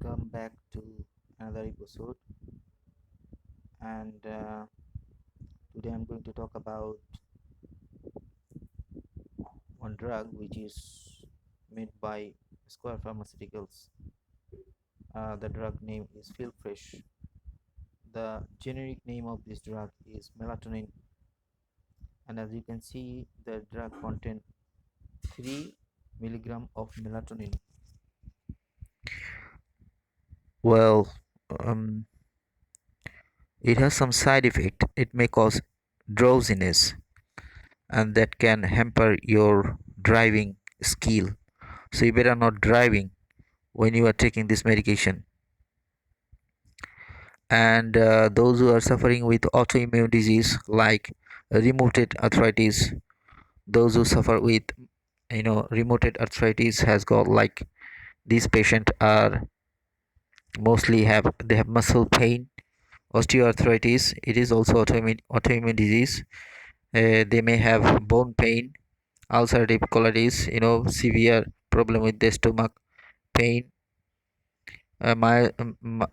welcome back to another episode. And today I'm going to talk about one drug which is made by Square Pharmaceuticals. The drug name is Feel Fresh. The generic name of this drug is Melatonin, and as you can see, the drug contains 3 milligram of melatonin. Well, um, it has some side effect. It may cause drowsiness, and that can hamper your driving skill. So you better not driving when you are taking this medication. And those who are suffering with autoimmune disease like rheumatoid arthritis, those who suffer with rheumatoid arthritis has got like these patients are mostly have muscle pain. Osteoarthritis, it is also autoimmune disease. They may have bone pain, ulcerative colitis, severe problem with the stomach pain,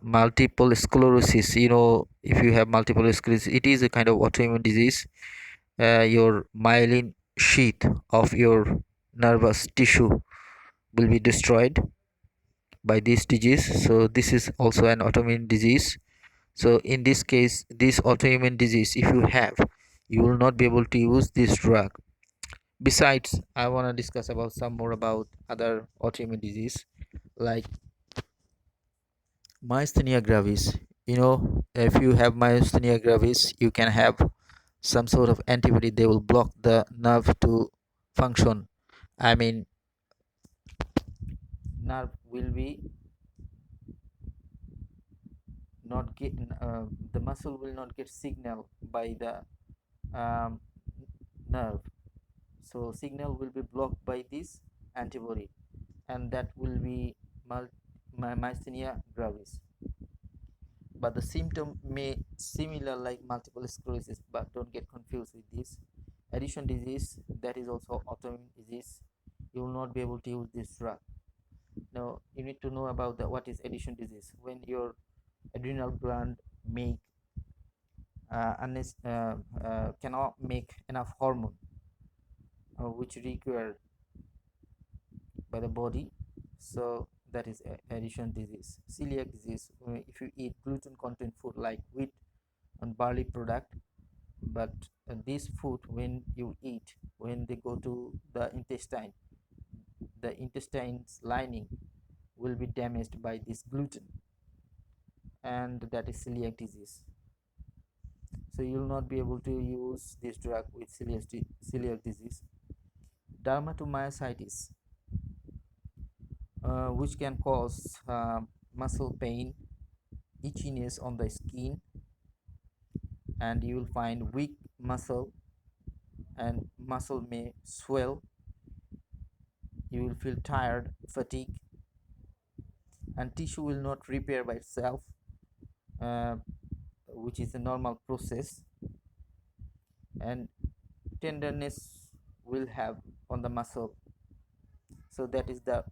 multiple sclerosis. If you have multiple sclerosis, it is a kind of autoimmune disease. Your myelin sheath of your nervous tissue will be destroyed by this disease, so this is also an autoimmune disease. So in this case, this autoimmune disease, if you have, you will not be able to use this drug. Besides, I want to discuss about some more about other autoimmune disease like myasthenia gravis. If you have myasthenia gravis, you can have some sort of antibody. They will block the nerve to function. I mean, nerve will be not get the muscle will not get signal by the um, nerve, so signal will be blocked by this antibody, and that will be myasthenia gravis. But the symptom may similar like multiple sclerosis, but don't get confused with this. Addiction disease, that is also autoimmune disease. You will not be able to use this drug. Now you need to know about what is addiction disease. When your adrenal gland make cannot make enough hormone which required by the body, so that is addiction disease. Celiac disease, if you eat gluten content food like wheat and barley product, but this food, when you eat, when they go to the intestine, the intestine's lining will be damaged by this gluten, and that is celiac disease. So you will not be able to use this drug with celiac disease. Dermatomyositis, which can cause muscle pain, itchiness on the skin, and you will find weak muscle, and muscle may swell. You will feel tired, fatigue, and tissue will not repair by itself, uh, which is a normal process, and tenderness will have on the muscle. So that is the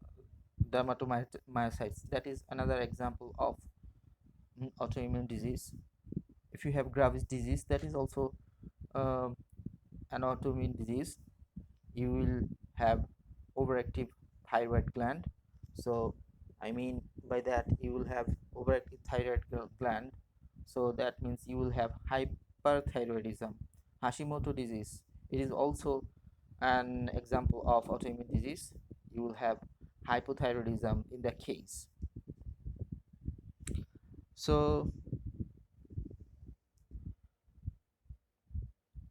dermatomyositis. That is another example of autoimmune disease. If you have Graves disease, that is also um, an autoimmune disease. You will have overactive thyroid gland. So I mean by that, you will have overactive thyroid gland, so that means you will have hyperthyroidism. Hashimoto disease, it is also an example of autoimmune disease. You will have hypothyroidism in that case. So,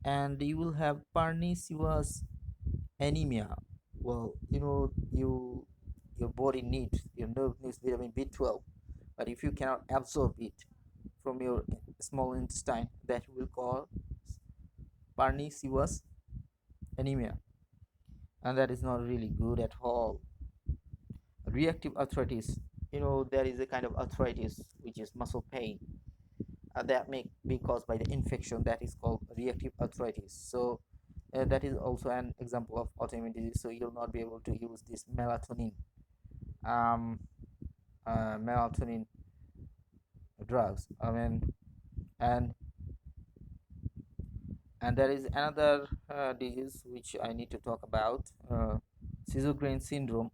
and you will have pernicious anemia. Well, your body needs, your nerve needs vitamin B12, but if you cannot absorb it from your small intestine, that will cause pernicious anemia, and that is not really good at all. Reactive arthritis, there is a kind of arthritis which is muscle pain, that may be caused by the infection, that is called reactive arthritis. So that is also an example of autoimmune disease, so you'll not be able to use this melatonin. um, melatonin drugs. I mean, and there is another disease which I need to talk about, Sjogren syndrome,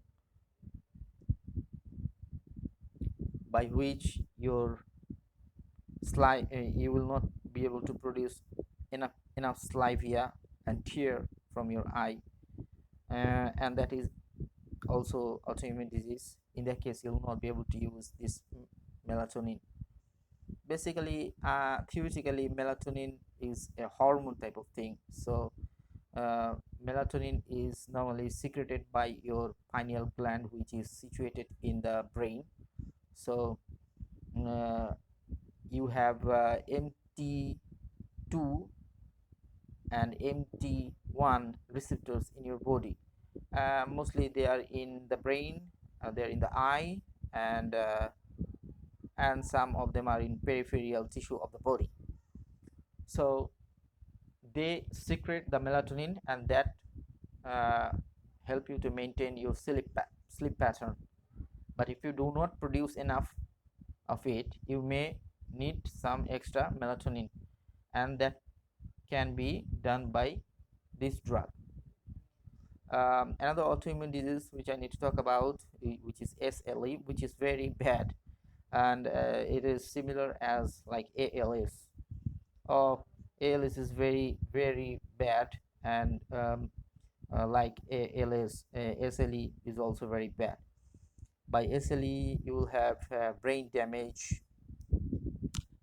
by which you will not be able to produce enough salivia and tear from your eye, and that is also autoimmune disease. In that case, you will not be able to use this melatonin. Basically, theoretically, melatonin is a hormone type of thing. So uh, melatonin is normally secreted by your pineal gland, which is situated in the brain. So uh, you have MT2 and MT1 receptors in your body. Mostly they are in the brain, they're in the eye, and some of them are in peripheral tissue of the body. So they secrete the melatonin, and that uh, help you to maintain your sleep pattern. But if you do not produce enough of it, you may need some extra melatonin, and that can be done by this drug. Another autoimmune disease which I need to talk about, which is SLE, which is very bad, and it is similar as like ALS. Oh, ALS is very very bad, and like ALS, SLE is also very bad. By SLE, you will have brain damage,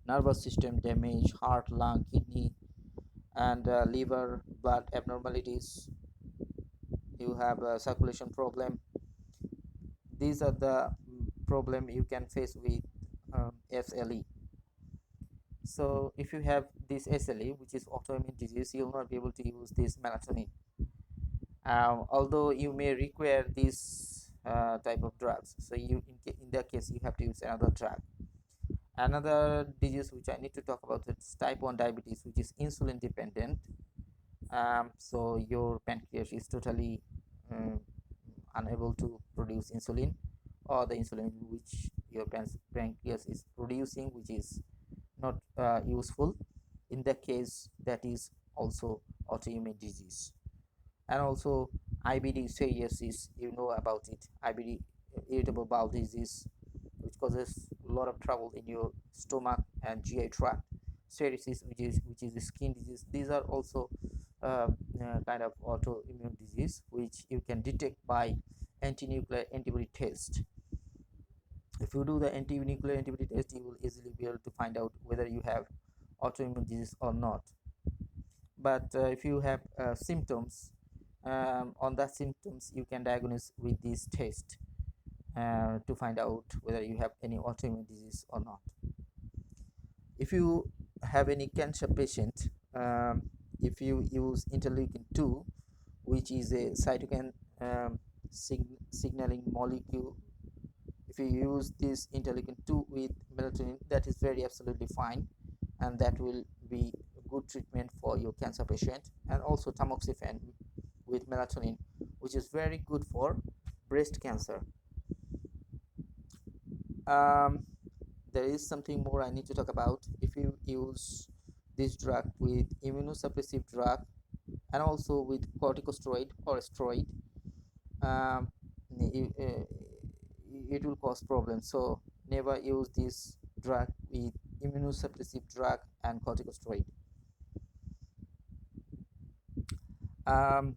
nervous system damage, heart, lung, kidney, and liver, blood abnormalities. You have a circulation problem. These are the problem you can face with SLE. So if you have this SLE, which is autoimmune disease, you will not be able to use this melatonin. Although you may require this type of drugs, so in that case you have to use another drug. Another disease which I need to talk about is type 1 diabetes, which is insulin dependent. So your pancreas is totally unable to produce insulin, or the insulin which your pancreas is producing, which is not useful. In that case, that is also autoimmune disease. And also IBD cirrhosis, you know about it. IBD, irritable bowel disease, which causes a lot of trouble in your stomach and GI tract. Cirrhosis, which is a skin disease. These are also kind of autoimmune disease which you can detect by anti-nuclear antibody test. If you do the anti-nuclear antibody test, you will easily be able to find out whether you have autoimmune disease or not. But if you have symptoms, on that symptoms you can diagnose with this test to find out whether you have any autoimmune disease or not. If you have any cancer patient, if you use interleukin 2, which is a cytokine signaling molecule, if you use this interleukin 2 with melatonin, that is very absolutely fine, and that will be a good treatment for your cancer patient. And also tamoxifen with melatonin, which is very good for breast cancer. um, there is something more I need to talk about. If you use this drug with immunosuppressive drug and also with corticosteroid or steroid, um, it, uh, it will cause problems. So never use this drug with immunosuppressive drug and corticosteroid.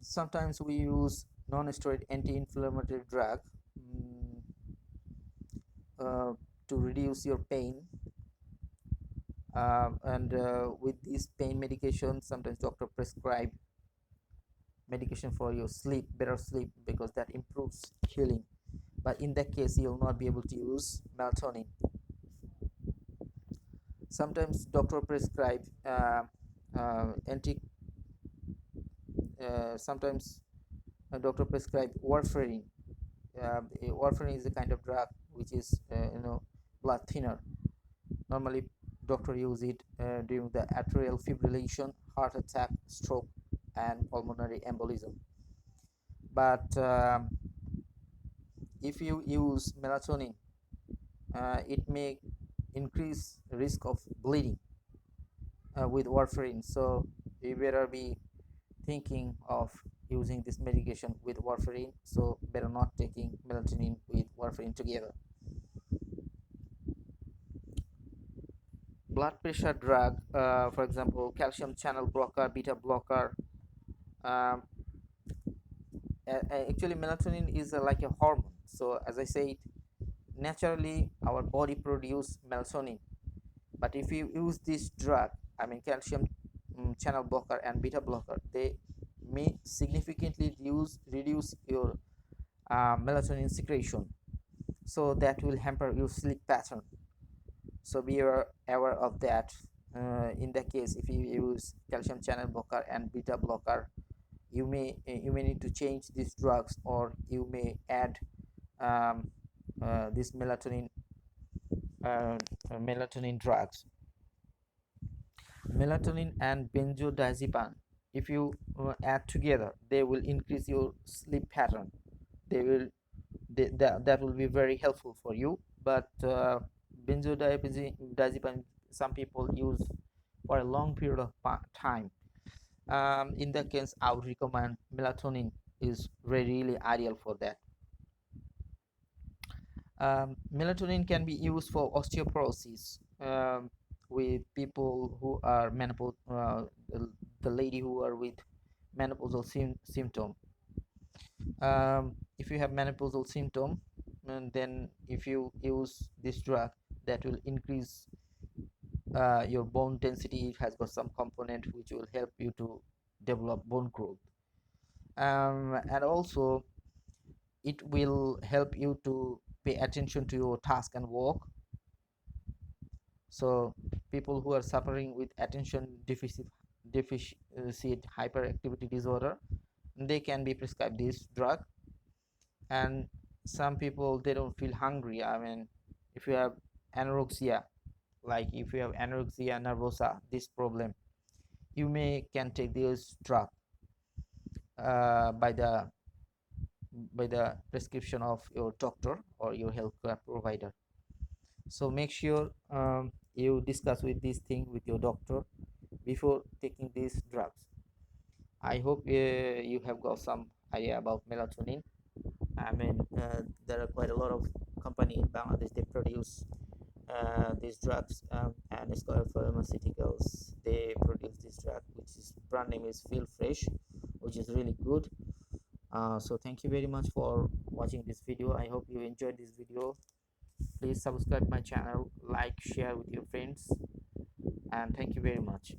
Sometimes we use non-steroid anti-inflammatory drug mm, uh, to reduce your pain, and with this pain medication, sometimes doctor prescribe medication for your sleep, better sleep, because that improves healing. But in that case, you'll not be able to use melatonin. Sometimes doctor prescribe anti sometimes a doctor prescribe warfarin. Warfarin is a kind of drug which is blood thinner. Normally doctor use it during the atrial fibrillation, heart attack, stroke, and pulmonary embolism. But if you use melatonin, it may increase risk of bleeding with warfarin. So you better be thinking of using this medication with warfarin, so better not taking melatonin with warfarin together. Blood pressure drug, for example, calcium channel blocker, beta blocker. um, Actually melatonin is like a hormone. So as I said, naturally our body produce melatonin, but if you use this drug, I mean calcium channel blocker and beta blocker, they may significantly reduce your melatonin secretion, so that will hamper your sleep pattern. So be aware of that. In the case if you use calcium channel blocker and beta blocker, you may need to change these drugs, or you may add um, this melatonin drugs. Melatonin and benzodiazepine, if you add together, they will increase your sleep pattern. That will be very helpful for you. But benzodiazepine, some people use for a long period of time. In that case I would recommend melatonin is really ideal for that. Melatonin can be used for osteoporosis, with people who are the lady who are with menopausal symptom. If you have menopausal symptom, and then if you use this drug, that will increase your bone density. It has got some component which will help you to develop bone growth, and also it will help you to pay attention to your task and work. So people who are suffering with attention deficit hyperactivity disorder, they can be prescribed this drug. And some people, they don't feel hungry. I mean, if you have anorexia, like if you have anorexia nervosa, this problem, you may can take this drug by the prescription of your doctor or your healthcare provider. So make sure you discuss with this thing with your doctor before taking these drugs. I hope you have got some idea about melatonin. I mean, there are quite a lot of company in Bangladesh. They produce these drugs, and it's called pharmaceuticals. They produce this drug, which is brand name is Feel Fresh, which is really good. So thank you very much for watching this video. I hope you enjoyed this video. Please subscribe my channel, like, share with your friends, and thank you very much.